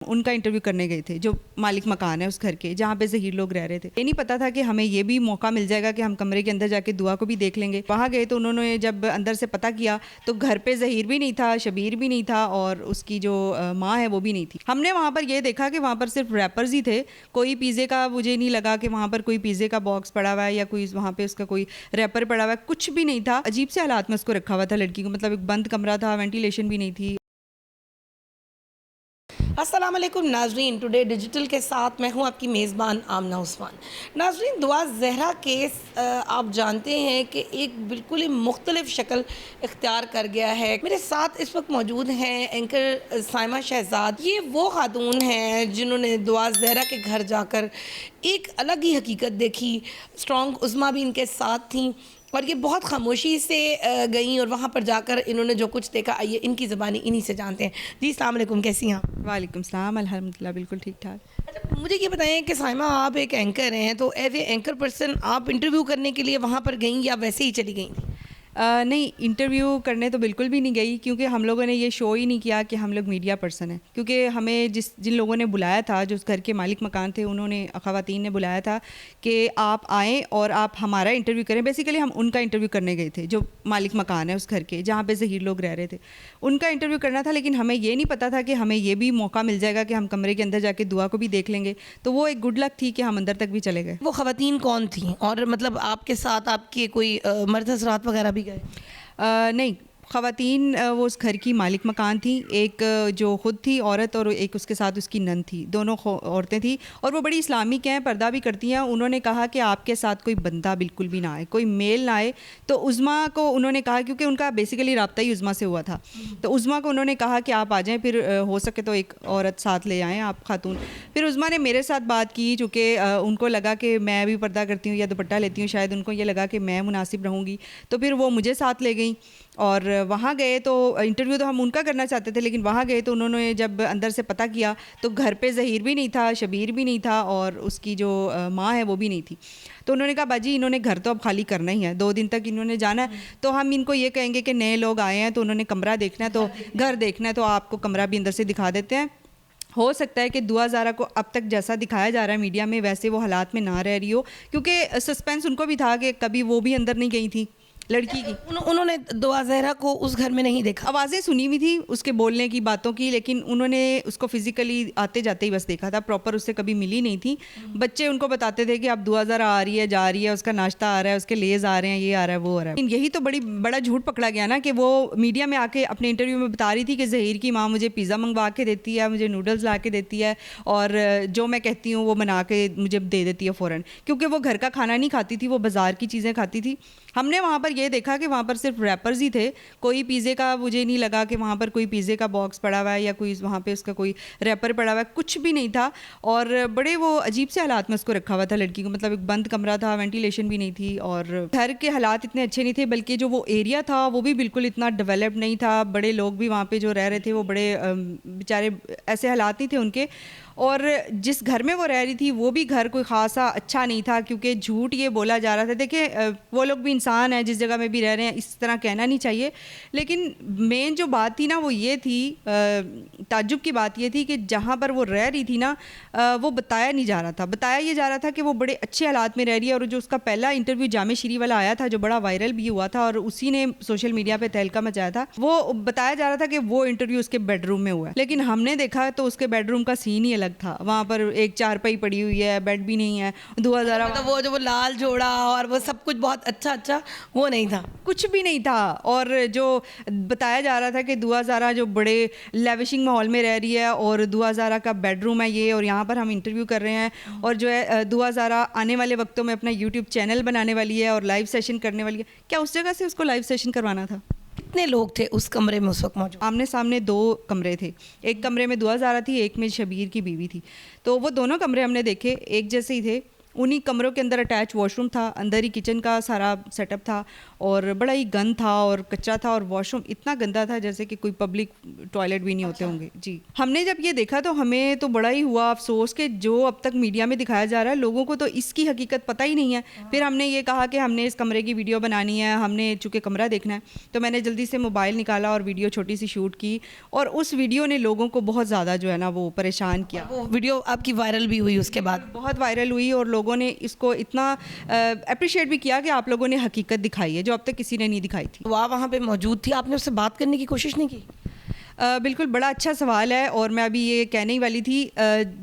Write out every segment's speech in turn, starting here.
ان کا انٹرویو کرنے گئے تھے جو مالک مکان ہے اس گھر کے جہاں پہ ظہیر لوگ رہ رہے تھے. یہ نہیں پتا تھا کہ ہمیں یہ بھی موقع مل جائے گا کہ ہم کمرے کے اندر جا کے دعا کو بھی دیکھ لیں گے. وہاں گئے تو انہوں نے جب اندر سے پتہ کیا تو گھر پہ ظہیر بھی نہیں تھا, شبیر بھی نہیں تھا اور اس کی جو ماں ہے وہ بھی نہیں تھی. ہم نے وہاں پر یہ دیکھا کہ وہاں پر صرف ریپرز ہی تھے. کوئی پیزے کا مجھے نہیں لگا کہ وہاں پر کوئی پیزے کا باکس پڑا ہوا ہے یا کوئی وہاں پہ اس کا کوئی ریپر پڑا ہوا ہے, کچھ بھی نہیں تھا. عجیب سے حالات میں اس کو رکھا ہوا تھا لڑکی کو, مطلب ایک بند کمرہ تھا, وینٹیلیشن بھی نہیں تھی. السلام علیکم ناظرین, ٹوڈے ڈیجیٹل کے ساتھ میں ہوں آپ کی میزبان آمنہ عثمان. ناظرین, دعا زہرا کیس آپ جانتے ہیں کہ ایک بالکل ہی مختلف شکل اختیار کر گیا ہے. میرے ساتھ اس وقت موجود ہیں اینکر سائمہ شہزاد. یہ وہ خاتون ہیں جنہوں نے دعا زہرا کے گھر جا کر ایک الگ ہی حقیقت دیکھی. اسٹرانگ عظمیٰ بھی ان کے ساتھ تھیں اور یہ بہت خاموشی سے گئیں اور وہاں پر جا کر انہوں نے جو کچھ دیکھا, آئیے ان کی زبانی انہی سے جانتے ہیں. جی السلام علیکم, کیسی ہیں آپ؟ وعلیکم السلام, الحمدللہ بالکل ٹھیک ٹھاک. اچھا, مجھے یہ بتائیں کہ سائمہ آپ ایک اینکر ہیں, تو ایز اے اینکر پرسن آپ انٹرویو کرنے کے لیے وہاں پر گئیں یا ویسے ہی چلی گئیں؟ نہیں, انٹرویو کرنے تو بالکل بھی نہیں گئی, کیونکہ ہم لوگوں نے یہ شو ہی نہیں کیا کہ ہم لوگ میڈیا پرسن ہیں. کیونکہ ہمیں جن لوگوں نے بلایا تھا, جو اس گھر کے مالک مکان تھے, انہوں نے خواتین نے بلایا تھا کہ آپ آئیں اور آپ ہمارا انٹرویو کریں. بیسیکلی ہم ان کا انٹرویو کرنے گئے تھے جو مالک مکان ہے اس گھر کے جہاں پہ ظہیر لوگ رہ رہے تھے, ان کا انٹرویو کرنا تھا. لیکن ہمیں یہ نہیں پتا تھا کہ ہمیں یہ بھی موقع مل جائے گا کہ ہم کمرے کے اندر جا کے دعا کو بھی دیکھ لیں گے. تو وہ ایک گڈ لک تھی کہ ہم اندر تک بھی چلے گئے. وہ خواتین کون تھیں, اور مطلب آپ کے ساتھ آپ کے کوئی مرد حضرات وغیرہ بھی گئے؟ نہیں, خواتین وہ اس گھر کی مالک مکان تھیں. ایک جو خود تھی عورت اور ایک اس کے ساتھ اس کی نند تھی, دونوں عورتیں تھیں اور وہ بڑی اسلامک ہیں, پردہ بھی کرتی ہیں. انہوں نے کہا کہ آپ کے ساتھ کوئی بندہ بالکل بھی نہ آئے, کوئی میل نہ آئے. تو عظمیٰ کو انہوں نے کہا, کیونکہ ان کا بیسیکلی رابطہ ہی عظمیٰ سے ہوا تھا, تو عظمیٰ کو انہوں نے کہا کہ آپ آ جائیں, پھر ہو سکے تو ایک عورت ساتھ لے آئیں آپ خاتون. پھر عظمیٰ نے میرے ساتھ بات کی, چونکہ ان کو لگا کہ میں بھی پردہ کرتی ہوں یا دوپٹہ لیتی ہوں, شاید ان کو یہ لگا کہ میں مناسب رہوں گی, تو پھر وہ مجھے ساتھ لے گئیں. اور وہاں گئے تو انٹرویو تو ہم ان کا کرنا چاہتے تھے, لیکن وہاں گئے تو انہوں نے جب اندر سے پتہ کیا تو گھر پہ ظہیر بھی نہیں تھا, شبیر بھی نہیں تھا اور اس کی جو ماں ہے وہ بھی نہیں تھی. تو انہوں نے کہا باجی انہوں نے گھر تو اب خالی کرنا ہی ہے, 2 دن تک انہوں نے جانا ہے, تو ہم ان کو یہ کہیں گے کہ نئے لوگ آئے ہیں تو انہوں نے کمرہ دیکھنا ہے, تو گھر دیکھنا ہے, تو آپ کو کمرہ بھی اندر سے دکھا دیتے ہیں. ہو سکتا ہے کہ دعا زہرا کو اب تک جیسا دکھایا جا رہا ہے میڈیا میں ویسے وہ حالات میں نہ رہ رہی ہو, کیونکہ سسپینس ان کو بھی تھا کہ کبھی وہ بھی اندر نہیں گئی تھی لڑکی کی. انہوں نے دعا زہرا کو اس گھر میں نہیں دیکھا؟ آوازیں سنی ہوئی تھی اس کے بولنے کی, باتوں کی, لیکن انہوں نے اس کو فزیکلی آتے جاتے ہی بس دیکھا تھا, پراپر اس سے کبھی ملی نہیں تھی. بچے ان کو بتاتے تھے کہ اب دعا زہرا آ رہی ہے, جا رہی ہے, اس کا ناشتہ آ رہا ہے, اس کے لیز آ رہے ہیں, یہ آ رہا ہے, وہ آ رہا ہے. یہی تو بڑا جھوٹ پکڑا گیا نا کہ وہ میڈیا میں آ کے اپنے انٹرویو میں بتا رہی تھی کہ ظہیر کی ماں مجھے پیزا منگوا کے دیتی ہے, مجھے نوڈلز لا کے دیتی ہے, اور جو میں کہتی ہوں وہ بنا کے مجھے دے دیتی ہے فوراً, کیونکہ وہ گھر کا کھانا نہیں کھاتی تھی, وہ بازار کی چیزیں کھاتی تھی. ہم نے وہاں پر یہ دیکھا کہ وہاں پر صرف ریپرز ہی تھے. کوئی پیزے کا مجھے نہیں لگا کہ وہاں پر کوئی پیزے کا باکس پڑا ہوا ہے یا کوئی وہاں پہ اس کا کوئی ریپر پڑا ہوا ہے, کچھ بھی نہیں تھا. اور بڑے وہ عجیب سے حالات میں اس کو رکھا ہوا تھا لڑکی کو, مطلب ایک بند کمرہ تھا, وینٹیلیشن بھی نہیں تھی, اور گھر کے حالات اتنے اچھے نہیں تھے, بلکہ جو وہ ایریا تھا وہ بھی بالکل اتنا ڈیولپڈ نہیں تھا. بڑے لوگ بھی وہاں پہ جو رہ رہے تھے وہ بڑے بیچارے ایسے حالات نہیں تھے ان کے. اور جس گھر میں وہ رہ رہی تھی وہ بھی گھر کوئی خاصا اچھا نہیں تھا, کیونکہ جھوٹ یہ بولا جا رہا تھا. دیکھیں وہ لوگ بھی انسان ہیں, جس جگہ میں بھی رہ رہے ہیں, اس طرح کہنا نہیں چاہیے. لیکن مین جو بات تھی نا وہ یہ تھی, تعجب کی بات یہ تھی کہ جہاں پر وہ رہ رہی تھی نا وہ بتایا نہیں جا رہا تھا. بتایا یہ جا رہا تھا کہ وہ بڑے اچھے حالات میں رہ رہی ہے. اور جو اس کا پہلا انٹرویو جامع شیری والا آیا تھا جو بڑا وائرل بھی ہوا تھا اور اسی نے سوشل میڈیا پہ تہلکہ مچایا تھا, وہ بتایا جا رہا تھا کہ وہ انٹرویو اس کے بیڈ روم میں ہوا ہے. لیکن ہم نے دیکھا تو اس کے بیڈ روم کا سین ہی الگ تھا. وہاں پر ایک چارپائی پڑی ہوئی ہے, بیڈ بھی نہیں ہے. دعا زہرا وہ جو وہ لال جوڑا اور وہ سب کچھ بہت اچھا وہ نہیں تھا, کچھ بھی نہیں تھا. اور جو بتایا جا رہا تھا کہ دعا زہرا جو بڑے لیوشنگ ماحول میں رہ رہی ہے اور دعا زہرا کا بیڈ روم ہے یہ, اور یہاں پر ہم انٹرویو کر رہے ہیں, اور جو ہے دعا زہرا آنے والے وقتوں میں اپنا یوٹیوب چینل بنانے والی ہے اور لائیو سیشن کرنے والی ہے. کیا اس جگہ سے اس کو لائیو سیشن کروانا تھا؟ کتنے لوگ تھے اس کمرے میں اس وقت موجود؟ آمنے سامنے 2 کمرے تھے. ایک کمرے میں دعا زہرا تھی, ایک میں شبیر کی بیوی تھی. تو وہ دونوں کمرے ہم نے دیکھے, ایک جیسے ہی تھے. انہی کمروں کے اندر اٹیچ واش روم تھا, اندر ہی کچن کا سارا سیٹ اپ تھا, اور بڑا ہی گند تھا اور کچرا تھا, اور واش روم اتنا گندا تھا جیسے کہ کوئی پبلک ٹوائلٹ بھی نہیں ہوتے ہوں گے. جی, ہم نے جب یہ دیکھا تو ہمیں تو بڑا ہی ہوا افسوس کہ جو اب تک میڈیا میں دکھایا جا رہا ہے لوگوں کو تو اس کی حقیقت پتہ ہی نہیں ہے. پھر ہم نے یہ کہا کہ ہم نے اس کمرے کی ویڈیو بنانی ہے, ہم نے چونکہ کمرہ دیکھنا ہے, تو میں نے جلدی سے موبائل نکالا اور ویڈیو چھوٹی سی شوٹ کی, اور اس ویڈیو نے لوگوں کو بہت زیادہ جو ہے نا وہ پریشان کیا. وہ ویڈیو آپ کی وائرل بھی ہوئی اس کے بعد, بہت وائرل ہوئی, اور لوگوں نے اس کو اتنا اپریشیٹ بھی کیا کہ آپ لوگوں نے حقیقت دکھائی ہے جو اب تک کسی نے نہیں دکھائی تھی. وہ وہاں پہ موجود تھی, آپ نے اس سے بات کرنے کی کوشش نہیں کی؟ بالکل, بڑا اچھا سوال ہے, اور میں ابھی یہ کہنے ہی والی تھی.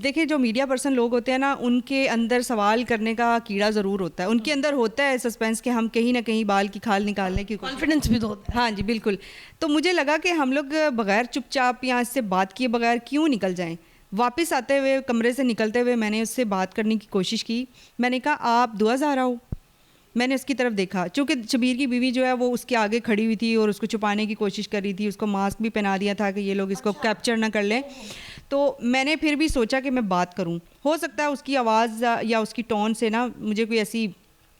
دیکھیں, جو میڈیا پرسن لوگ ہوتے ہیں نا, ان کے اندر سوال کرنے کا کیڑا ضرور ہوتا ہے, ان کے اندر ہوتا ہے سسپینس کہ ہم کہیں نہ کہیں بال کی کھال نکالنے کی کانفیڈنس بھی تو ہوتا ہے. ہاں جی بالکل. تو مجھے لگا کہ ہم لوگ بغیر چپ چاپ یا اس سے بات کیے بغیر کیوں نکل جائیں. واپس آتے ہوئے, کمرے سے نکلتے ہوئے, میں نے اس سے بات کرنے کی کوشش کی. میں نے کہا آپ دعا زہرا ہو؟ میں نے اس کی طرف دیکھا, چونکہ شبیر کی بیوی جو ہے وہ اس کے آگے کھڑی ہوئی تھی اور اس کو چھپانے کی کوشش کر رہی تھی, اس کو ماسک بھی پہنا دیا تھا کہ یہ لوگ اس کو کیپچر نہ کر لیں. تو میں نے پھر بھی سوچا کہ میں بات کروں, ہو سکتا ہے اس کی آواز یا اس کی ٹون سے نا مجھے کوئی ایسی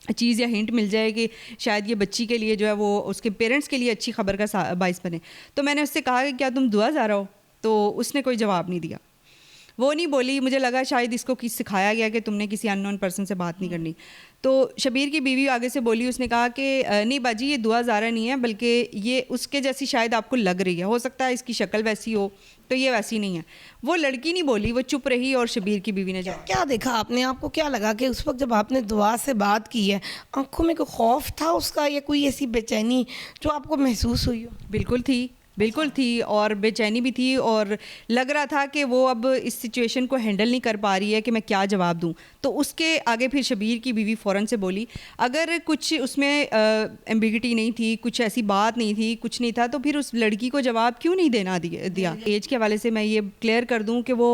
چیز یا ہنٹ مل جائے کہ شاید یہ بچی کے لیے جو ہے وہ اس کے پیرنٹس کے لیے اچھی خبر کا باعث بنے. تو میں نے اس سے کہا کہ کیا تم دعا زہرا ہو؟ تو اس نے کوئی جواب نہیں دیا, وہ نہیں بولی. مجھے لگا شاید اس کو سکھایا گیا کہ تم نے کسی ان نون پرسن سے بات نہیں کرنی. تو شبیر کی بیوی آگے سے بولی, اس نے کہا کہ نہیں باجی, یہ دعا زہرا نہیں ہے, بلکہ یہ اس کے جیسی شاید آپ کو لگ رہی ہے, ہو سکتا ہے اس کی شکل ویسی ہو, تو یہ ویسی نہیں ہے. وہ لڑکی نہیں بولی, وہ چپ رہی, اور شبیر کی بیوی نے کیا دیکھا آپ نے؟ آپ کو کیا لگا کہ اس وقت جب آپ نے دعا سے بات کی ہے, آنکھوں میں کوئی خوف تھا اس کا, یا کوئی ایسی بے چینی جو آپ کو محسوس ہوئی ہو؟ بالکل تھی, بالکل تھی, اور بے چینی بھی تھی, اور لگ رہا تھا کہ وہ اب اس سچویشن کو ہینڈل نہیں کر پا رہی ہے کہ میں کیا جواب دوں. تو اس کے آگے پھر شبیر کی بیوی فوراً سے بولی, اگر کچھ اس میں ایمبیگٹی نہیں تھی, کچھ ایسی بات نہیں تھی, کچھ نہیں تھا, تو پھر اس لڑکی کو جواب کیوں نہیں دیا. ایج کے حوالے سے میں یہ کلیئر کر دوں کہ وہ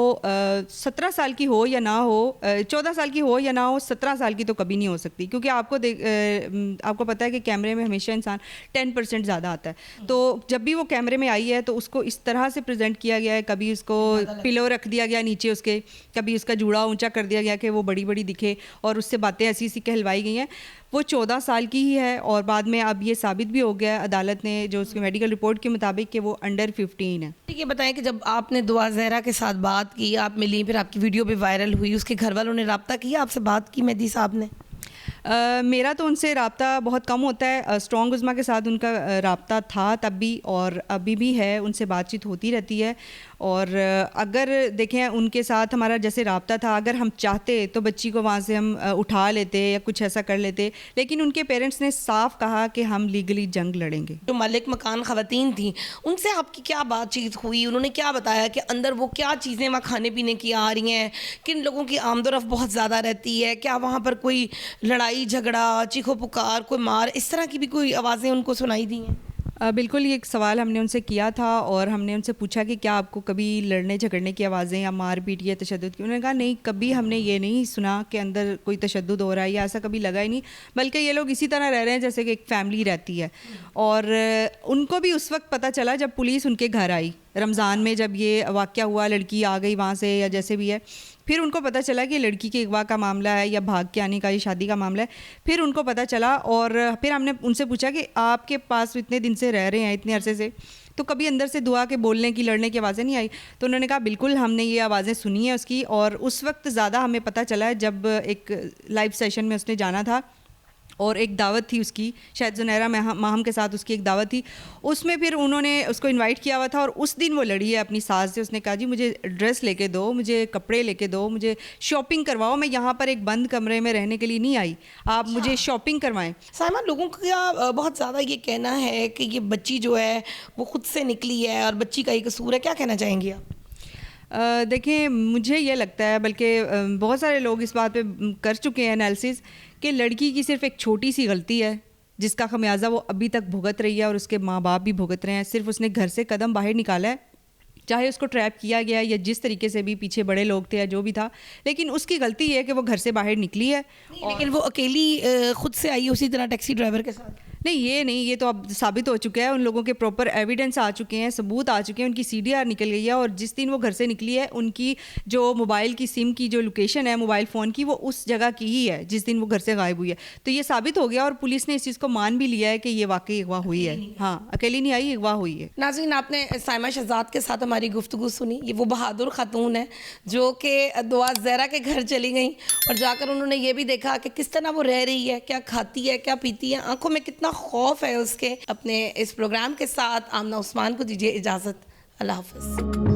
17 سال کی ہو یا نہ ہو, 14 سال کی ہو یا نہ ہو, 17 سال کی تو کبھی نہیں ہو سکتی, کیونکہ آپ کو پتہ ہے کہ کیمرے میں ہمیشہ انسان 10% زیادہ آتا ہے. تو جب بھی وہ کیمرے میں آئی ہے تو اس کو اس طرح سے پریزنٹ کیا گیا ہے, کبھی اس کو پلو رکھ دیا گیا نیچے اس کے, کبھی اس کا جوڑا اونچا کر دیا گیا کہ وہ بڑی بڑی دکھے, اور اس سے باتیں ایسی ایسی کہلوائی گئی ہیں. وہ 14 سال کی ہی ہے, اور بعد میں اب یہ ثابت بھی ہو گیا ہے عدالت نے جو اس کی میڈیکل رپورٹ کے مطابق کہ وہ انڈر 15 ہے. یہ بتائیں کہ جب آپ نے دعا زہرا کے ساتھ بات کی, آپ ملی, پھر آپ کی ویڈیو بھی وائرل ہوئی, اس کے گھر والوں نے رابطہ کیا آپ سے, بات کی مہدی صاحب نے؟ میرا تو ان سے رابطہ بہت کم ہوتا ہے. اسٹرانگ عظمیٰ کے ساتھ ان کا رابطہ تھا تب بھی, اور ابھی بھی ہے, ان سے بات چیت ہوتی رہتی ہے. اور اگر دیکھیں ان کے ساتھ ہمارا جیسے رابطہ تھا, اگر ہم چاہتے تو بچی کو وہاں سے ہم اٹھا لیتے یا کچھ ایسا کر لیتے, لیکن ان کے پیرنٹس نے صاف کہا کہ ہم لیگلی جنگ لڑیں گے. جو مالک مکان خواتین تھیں, ان سے آپ کی کیا بات چیت ہوئی؟ انہوں نے کیا بتایا کہ اندر وہ کیا چیزیں وہاں کھانے پینے کی آ رہی ہیں, کن لوگوں کی آمد و رفت بہت زیادہ رہتی ہے, کیا وہاں پر کوئی لڑائی جھگڑا, چیخو پکار, کوئی مار, اس طرح کی بھی کوئی آوازیں ان کو سنائی دی ہیں؟ بالکل, یہ ایک سوال ہم نے ان سے کیا تھا, اور ہم نے ان سے پوچھا کہ کیا آپ کو کبھی لڑنے جھگڑنے کی آوازیں یا مار پیٹ یا تشدد کی؟ انہوں نے کہا نہیں, کبھی ہم نے یہ نہیں سنا کہ اندر کوئی تشدد ہو رہا ہے, یا ایسا کبھی لگا ہی نہیں, بلکہ یہ لوگ اسی طرح رہ رہے ہیں جیسے کہ ایک فیملی رہتی ہے. اور ان کو بھی اس وقت پتہ چلا جب پولیس ان کے گھر آئی رمضان میں, جب یہ واقعہ ہوا, لڑکی آ گئی وہاں سے یا جیسے بھی ہے, پھر ان کو پتہ چلا کہ لڑکی کے اغوا کا معاملہ ہے یا بھاگ کے آنے کا, یہ شادی کا معاملہ ہے. پھر ان کو پتہ چلا, اور پھر ہم نے ان سے پوچھا کہ آپ کے پاس اتنے دن سے رہ رہے ہیں, اتنے عرصے سے, تو کبھی اندر سے دعا کے بولنے کی, لڑنے کی آوازیں نہیں آئی؟ تو انہوں نے کہا بالکل ہم نے یہ آوازیں سنی ہیں اس کی, اور اس وقت زیادہ ہمیں پتہ چلا ہے جب ایک لائیو سیشن میں اس نے جانا تھا, اور ایک دعوت تھی اس کی, شاید زنیرہ ماہم کے ساتھ اس کی ایک دعوت تھی, اس میں پھر انہوں نے اس کو انوائٹ کیا ہوا تھا, اور اس دن وہ لڑی ہے اپنی ساس سے. اس نے کہا جی مجھے ڈریس لے کے دو, مجھے کپڑے لے کے دو, مجھے شاپنگ کرواؤ, میں یہاں پر ایک بند کمرے میں رہنے کے لیے نہیں آئی, آپ مجھے شاپنگ کروائیں. سائمہ, لوگوں کا بہت زیادہ یہ کہنا ہے کہ یہ بچی جو ہے وہ خود سے نکلی ہے اور بچی کا ہی قصور ہے, کیا کہنا چاہیں گی آپ؟ دیکھیں, مجھے یہ لگتا ہے, بلکہ بہت سارے لوگ اس بات پہ کر چکے ہیں انالیسس, کہ لڑکی کی صرف ایک چھوٹی سی غلطی ہے جس کا خمیازہ وہ ابھی تک بھگت رہی ہے, اور اس کے ماں باپ بھی بھگت رہے ہیں. صرف اس نے گھر سے قدم باہر نکالا ہے, چاہے اس کو ٹریپ کیا گیا یا جس طریقے سے بھی پیچھے بڑے لوگ تھے یا جو بھی تھا, لیکن اس کی غلطی ہے کہ وہ گھر سے باہر نکلی ہے. لیکن وہ اکیلی خود سے آئی اسی طرح ٹیکسی ڈرائیور کے ساتھ؟ نہیں یہ تو اب ثابت ہو چکا ہے, ان لوگوں کے پراپر ایویڈنس آ چکے ہیں, ثبوت آ چکے ہیں, ان کی سی ڈی آر نکل گئی ہے, اور جس دن وہ گھر سے نکلی ہے ان کی جو موبائل کی سم کی جو لوکیشن ہے موبائل فون کی, وہ اس جگہ کی ہی ہے جس دن وہ گھر سے غائب ہوئی ہے. تو یہ ثابت ہو گیا, اور پولیس نے اس چیز کو مان بھی لیا ہے کہ یہ واقعی اغوا ہوئی ہے. ہاں, اکیلی نہیں آئی, اغوا ہوئی ہے. ناظرین, آپ نے سائمہ شہزاد کے ساتھ ہماری گفتگو سنی. یہ وہ بہادر خاتون ہے جو کہ دعا زہرا کے گھر چلی گئیں, اور جا کر انہوں نے یہ بھی دیکھا کہ کس طرح وہ رہ رہی ہے, کیا کھاتی ہے, کیا پیتی ہے, آنکھوں میں کتنا خوف ہے اس کے. اپنے اس پروگرام کے ساتھ آمنہ عثمان کو دیجیے اجازت. اللہ حافظ.